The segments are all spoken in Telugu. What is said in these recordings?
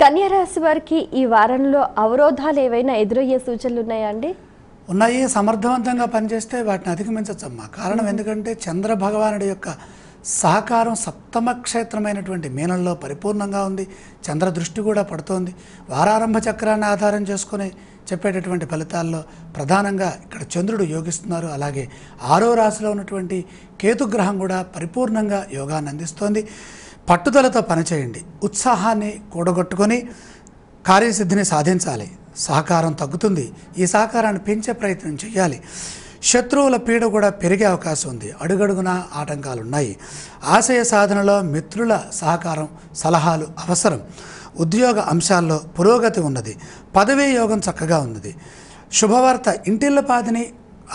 కన్యా రాశి వారికి ఈ వారంలో అవరోధాలు ఏవైనా ఎదురయ్యే సూచనలు ఉన్నాయా అండి? ఉన్నాయి. సమర్థవంతంగా పనిచేస్తే వాటిని అధిగమించచ్చమ్మా. కారణం ఎందుకంటే చంద్ర భగవానుడి యొక్క సహకారం సప్తమ క్షేత్రమైనటువంటి మీనంలో పరిపూర్ణంగా ఉంది. చంద్ర దృష్టి కూడా పడుతోంది. వారారంభ చక్రాన్ని ఆధారం చేసుకుని చెప్పేటటువంటి ఫలితాల్లో ప్రధానంగా ఇక్కడ చంద్రుడు యోగిస్తున్నారు. అలాగే 6వ రాశిలో ఉన్నటువంటి కేతుగ్రహం కూడా పరిపూర్ణంగా యోగాన్ని అందిస్తోంది. పట్టుదలతో పనిచేయండి. ఉత్సాహాన్ని కూడగొట్టుకొని కార్యసిద్ధిని సాధించాలి. సహకారం తగ్గుతుంది. ఈ సహకారాన్ని పెంచే ప్రయత్నం చేయాలి. శత్రువుల పీడ కూడా పెరిగే అవకాశం ఉంది. అడుగడుగునా ఆటంకాలు ఉన్నాయి. ఆశయ సాధనలో మిత్రుల సహకారం సలహాలు అవసరం. ఉద్యోగ అంశాల్లో పురోగతి ఉన్నది. పదవీ యోగం చక్కగా ఉన్నది. శుభవార్త ఇంటిల్లపాదిని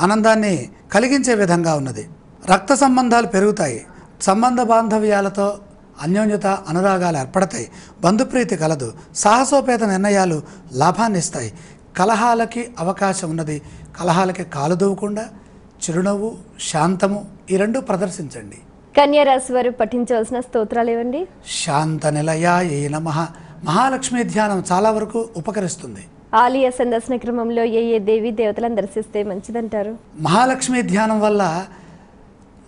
ఆనందాన్ని కలిగించే విధంగా ఉన్నది. రక్త సంబంధాలు పెరుగుతాయి. సంబంధ బాంధవ్యాలతో అన్యోన్యత అనురాగాలు ఏర్పడతాయి. బంధుప్రీతి కలదు. సాహసోపేత నిర్ణయాలు లాభాన్ని ఇస్తాయి. కలహాలకి అవకాశం ఉన్నది. కలహాలకి కాలు దూవకుండా చిరునవ్వు శాంతము ఈ రెండు ప్రదర్శించండి. కన్యా రాశి వారు పఠించవలసిన స్తోత్రాలు ఏవండి? శాంత నిలయాయ నమః. మహాలక్ష్మి ధ్యానం చాలా వరకు ఉపకరిస్తుంది. ఆలయ సందర్శన క్రమంలో ఏ దేవీ దేవతలను దర్శిస్తే మంచిదంటారు? మహాలక్ష్మి ధ్యానం వల్ల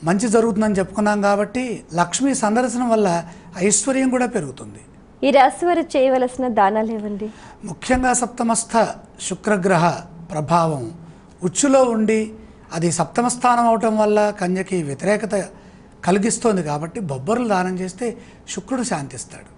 మంచి జరుగుతుందని చెప్పుకున్నాం కాబట్టి లక్ష్మీ సందర్శనం వల్ల ఐశ్వర్యం కూడా పెరుగుతుంది. ఈ రాశి వారు చేయవలసిన దానాలు ఏవండి? ముఖ్యంగా సప్తమస్థ శుక్రగ్రహ ప్రభావం ఉచ్చులో ఉండి అది సప్తమ స్థానం అవటం వల్ల కన్యకి వ్యతిరేకత కలిగిస్తోంది కాబట్టి బొబ్బర్లు దానం చేస్తే శుక్రుడు శాంతిస్తాడు.